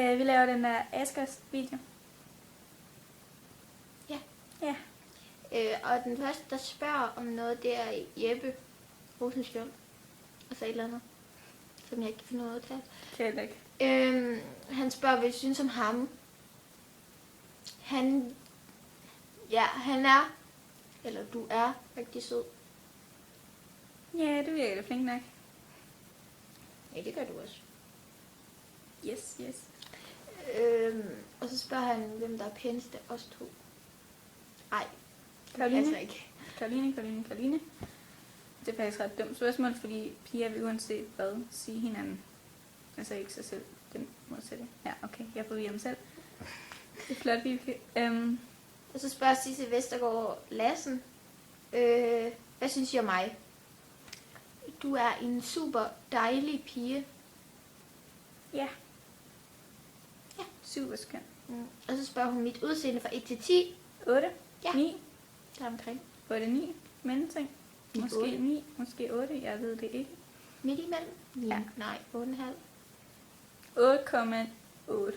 Vi laver den der Askers video. Ja. Ja. Og den første, der spørger om noget, det er Jeppe Rosenskjold. Og så et eller andet, som jeg ikke kan finde ud af at tage. Kan jeg ikke. Han spørger, hvad jeg synes om ham. Han er, eller du er rigtig sød. Ja, det virker da flink nok. Ja, det gør du også. Yes. Og så spørger han, hvem der er pæneste os to. Nej, Karoline. altså ikke. Karoline. Det er faktisk ret dumt spørgsmål, fordi piger vil uanset hvad sige hinanden. Altså ikke sig selv. Den modsatte. Ja, okay. Jeg forvirrer mig selv. Det er flot, vi Og så spørger Sisse Vestergaard Lassen, hvad synes I om mig? Du er en super dejlig pige. Ja. Super skøn. Og så spørger hun mit udseende fra 1 til 10. 8. Ja. 9. Der omkring. 8, 9. Mellemting. Måske 8. 9. Måske 8. Jeg ved det ikke. Midt imellem? Ja. Nej, 8,5. 8,8.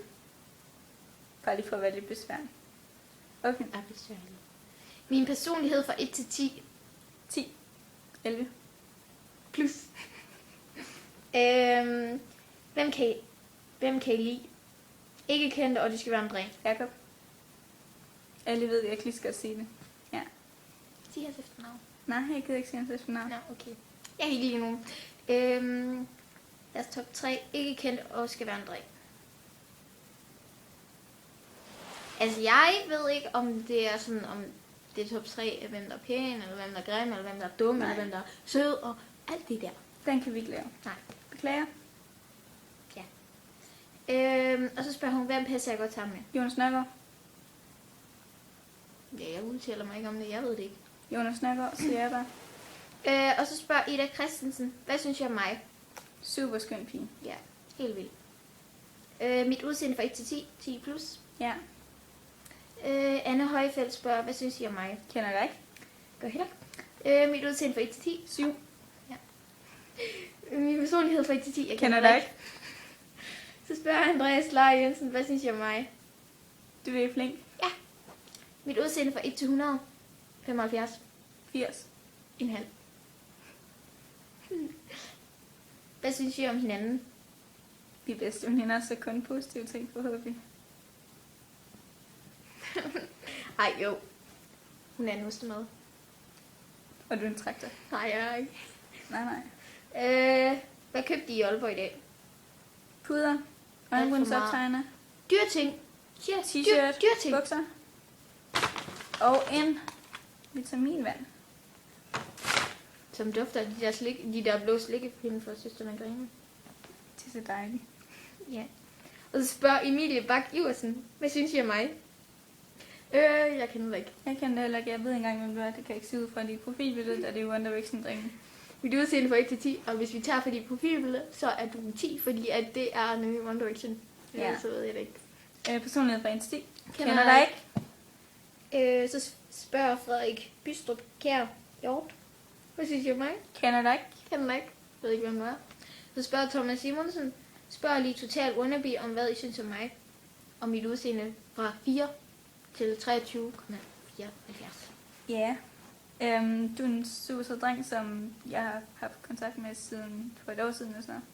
Bare lige for at være lidt besværlig. Okay. Min personlighed fra 1 til 10. 10. 11. Plus. Hvem kan I lide? Ikke kendte, og det skal være en dreng. Jakob. Alle ved, at jeg lige skal sige det. Ja. Sig hans efternavn. Nej, jeg gider ikke sige hans efternavn. Nå, okay. Jeg kan ikke lide nogen. Deres top 3. Ikke kendt, og skal være en dreng. Altså, jeg ved ikke, om det er sådan, om det er top 3 af hvem der er pæn, eller hvem der er grim, eller hvem der er dum, eller hvem der er sød, og alt det der. Den kan vi ikke lave. Nej. Beklager. Ja. Og så spørger hun, hvem passer jeg godt sammen med? Jonas Nørgaard. Ja, jeg udtaler mig ikke om det, jeg ved det ikke. Jonas Nørgaard, siger jeg bare. Og så spørger Ida Christensen, hvad synes jeg om mig? Super skøn pige. Ja, helt vildt. Mit udseende fra 1 til 10, 10 plus. Ja. Anne Højfeldt spørger, hvad synes I om mig? Kender dig ikke? Gør heller. Mit udseende fra 1 til 10. 7. Ja. Min personlighed fra 1 til 10. Jeg Kender dig ikke? Så spørger Andreas Lars Jensen, hvad synes I om mig? Du er flink. Ja. Mit udseende fra 1 til 100. 75. 80. En halv. Hvad synes I om hinanden? Vi er bedste veninder, så kun positive ting forhåbentlig. Ej, jo. Hun er en ostemad. Og du er en traktor. Nej, jeg er ikke. Nej. Hvad købte I i Aalborg i dag? Puder. Øjenbrynsoptegner. Dyrting. Ja, T-shirt. Dyrting. Bukser. Og en vitaminvand. Som dufter af de der blå slikkepinde fra Søster Margrethe. Det er så dejligt. Ja. Og så spørger Emilie Bak Iversen, hvad synes I om mig? Jeg kender det ikke. Jeg kender det heller ikke. Jeg ved ikke engang, hvem du er. Det kan ikke se ud fra dit profilbillede, da det er One Direction-drengen. Mit udseende fra 1 til 10, og hvis vi tager for dit profilbillede, så er du 10, fordi at det er nemlig One Direction. Ja. Så ved jeg det ikke. Personlighed fra 1 til 10. Kender dig ikke? Så spørger Frederik Bystrup Kjær Hjort, hvad synes I om mig? Kender dig ikke? Kender dig ikke. Ved ikke, hvem du er. Så spørger Thomas Simonsen, spørger lige totalt wannabe om, hvad I synes om mig. Og mit udseende fra 4 til 23,74. Ja. Du er en super sød dreng, som jeg har haft kontakt med siden for et år siden og sådan noget.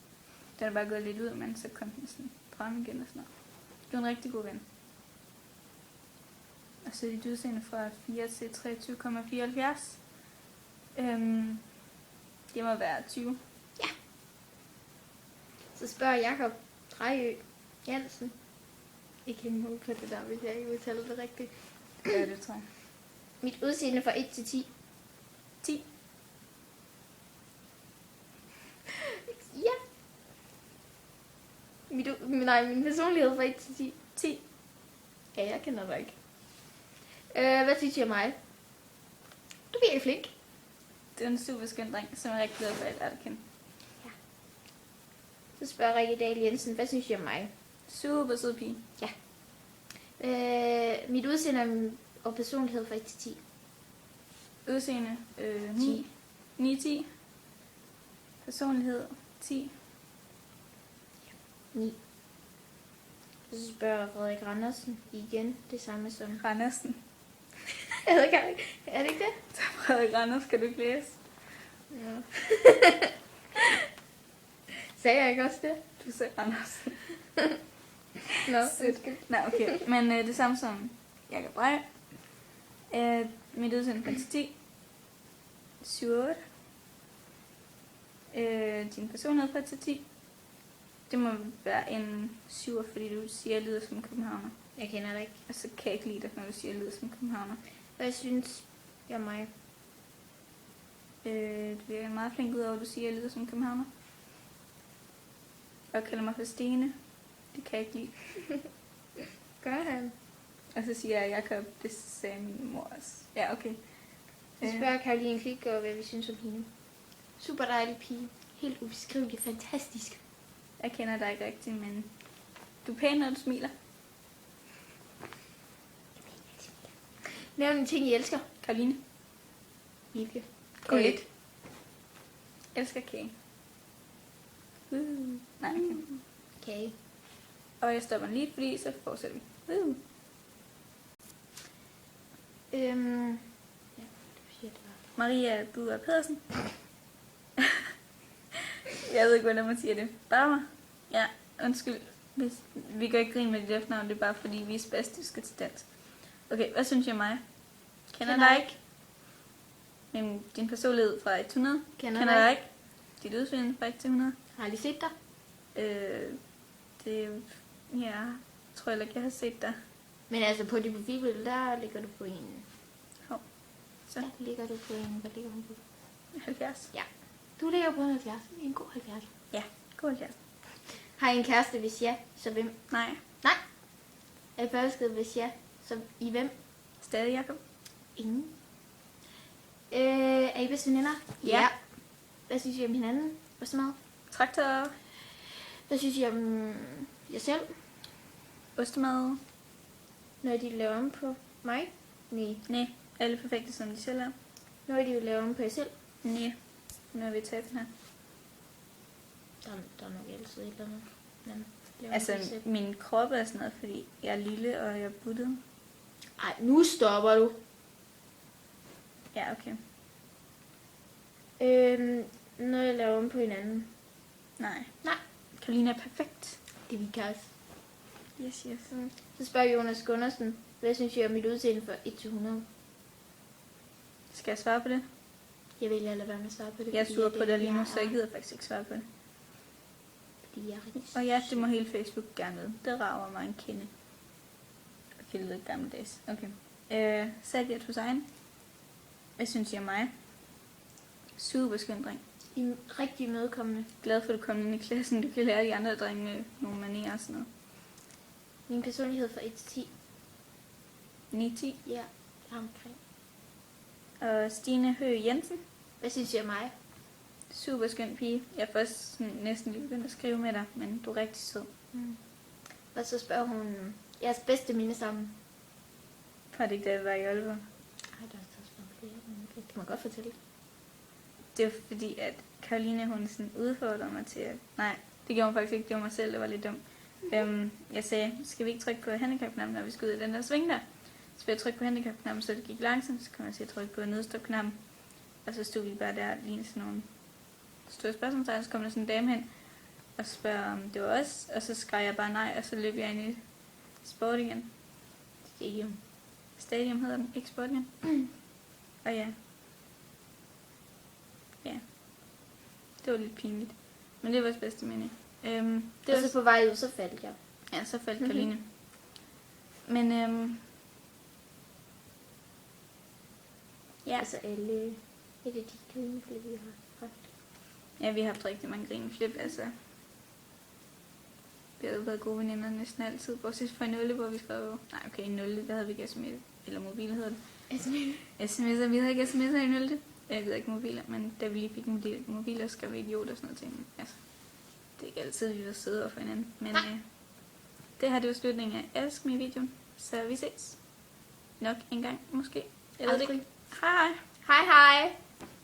Den er bare gået lidt ud, men så kom den sådan frem igen og sådan noget. Du er en rigtig god ven. Og så er dit udseende fra 4 til 23,74. Det må være 20. Ja. Så spørger Jakob Drejø Jensen. Ikke hænge ud på det der, hvis jeg ikke udtaler det rigtigt. Ja, det tror jeg. Mit udseende fra 1 til 10. 10. Ja. Min personlighed fra 1 til 10. 10. Ja, jeg kender dig ikke. Hvad synes I om mig? Du er virkelig flink. Det er en super skøn dreng, som jeg er rigtig glad for at lære at kende. Ja. Så spørger Rikke Dahl Jensen, hvad synes I om mig? Super sød pige. Ja. Mit udseende og personlighed fra 1 til 10. Udseende 9. 9-10. Personlighed 10. 9. Og så spørger Frederik Randersen igen det samme som... Randersen. Jeg ved ikke, er det ikke det? Så Frederik Randers, kan du ikke læse? Ja. Sagde jeg ikke også det? Du sagde Randersen. Nå, Sødt. Nå, okay. Men det samme som Jakob Brej. Mit udseende på 10. 7-8. Din personlighed på 10. Det må være en 7, fordi du siger, at jeg lyder som en københavner. Jeg kender dig ikke. Og så kan jeg ikke lide dig, når du siger, at jeg lyder som en københavner. Og jeg synes, jeg er mig. Du virker meget flink ud over, at du siger, at jeg lyder som en københavner. Og kalder mig for Stine. Det kan jeg ikke lide. Gør han? Og så siger jeg, at Jakob, det sagde min mor også. Ja, okay. Så spørger Karoline Klitgaard, hvad vi synes om hende. Super dejlig pige. Helt ubeskriveligt fantastisk. Jeg kender dig ikke rigtigt, men du er pæn, når du smiler. Nævn en ting, I elsker. Karoline. Hvilke? K1. Elsker kage. Nej, okay. Kage. Og jeg stopper lige, fordi så fortsætter vi. Ja, det siger det var. Maria Buer Pedersen. Jeg ved ikke, hvordan man siger det. Bare. Ja, undskyld. Hvis vi gør ikke grin med dit efternavn, det er bare fordi, vi er spastiske til dansk. Okay, hvad synes jeg om mig? Kender dig ikke? Men din personlighed fra 1 til 100. Kender dig ikke? Dit udseende fra 1 til 100. Har jeg lige set dig? Det... Ja, tror jeg ikke, jeg har set dig. Men altså på dit profilbillede, der ligger du på en... Hov. Så. Der ligger du på en... Hvad ligger hun på? 70. Ja. Du ligger på en 70. En god 70. Ja, god 70. Har I en kæreste, hvis ja, så hvem? Nej. Nej. Er I forelsket, hvis ja, så i hvem? Stadig Jakob. Ingen. Er I bedste veninder? Ja. Hvad synes I om hinanden? Hvad så meget? Traktor. Hvad synes I om jer selv? Ostemad. Når de laver om på mig? Nej. Nej, alle perfekte, som de selv er. Når de vil lave om på jer selv? Nej, nu er vi taget her. Der er nok altid et eller andet. Men Altså, min krop er sådan noget, fordi jeg er lille, og jeg er buttet. Ej, nu stopper du. Ja, okay. Når jeg laver om på hinanden? Nej. Nej. Karoline er perfekt. Det er vi kan også. Yes. Så spørger Jonas Gundersen, hvad synes I om mit udseende fra 1 til 100? Skal jeg svare på det? Jeg vil lade være med at svare på det. Jeg er fordi sur på det lige nu, jeg så jeg gider faktisk ikke svare på det. Fordi jeg er rigtig... Og ja, det må hele Facebook gerne vide. Det rager mig en kende. Okay, det lyder gammeldags. Okay. Sadia Hussein. Hvad synes I om mig? Super skøn dreng. I er rigtig imødekommende. Glad for, at du kom ind i klassen. Du kan lære de andre drenge nogle manerer og sådan noget. Min personlighed fra 1 til 10. 9-10. Ja, omkring. Og Stine Høgh Jensen. Hvad synes I om mig? Super skøn pige. Jeg er først sådan næsten lige begyndt at skrive med dig, men du er rigtig sød. Og så spørger hun, jeres bedste minde sammen. Var det ikke, da jeg var i Aalborg? Ej, der er så spørgsmål flere, men det kan man godt fortælle. Det var fordi, at Karoline, hun sådan udfordrede mig til at... Nej, det gjorde hun faktisk ikke. Det var mig selv, der var lidt dum. Jeg sagde, skal vi ikke trykke på handicap-knappen, når vi skal ud i den der sving der? Så vil jeg trykke på handicap-knappen, så det gik langsomt. Så kom jeg til at trykke på nødstop-knappen. Og så stod vi bare der, lige sådan nogle store spørgsmålstegn. Så kom der sådan en dame hen og spørger, om det var os. Og så skreg jeg bare nej, og så løb jeg ind i sport igen. Stadium hedder den, ikke sport igen. Og ja. Ja. Det var lidt pinligt. Men det var vores bedste minde. Det Og var så på vej ud, så faldt jeg. Ja, så faldt Karoline. Men ja. Altså alle et af de grineflip, vi har haft. Ja, vi har haft rigtig mange grineflip, altså. Vi har jo været gode veninder næsten altid, bortset fra en 0, hvor vi skrev... Nej, okay, en 0, der havde vi ikke sms, eller mobil hedder det. Sms'er, vi havde ikke sms'er i 0. Jeg ved ikke mobiler, men da vi lige fik en mobiler, skrev vi idiot og sådan noget til hende. Altså, det er ikke altid, vi var søde over for hinanden. Men det her, det var slutningen af Ask Me-videoen, så vi ses. Nok en gang, måske. Jeg ved det ikke. Hej. Hej hej.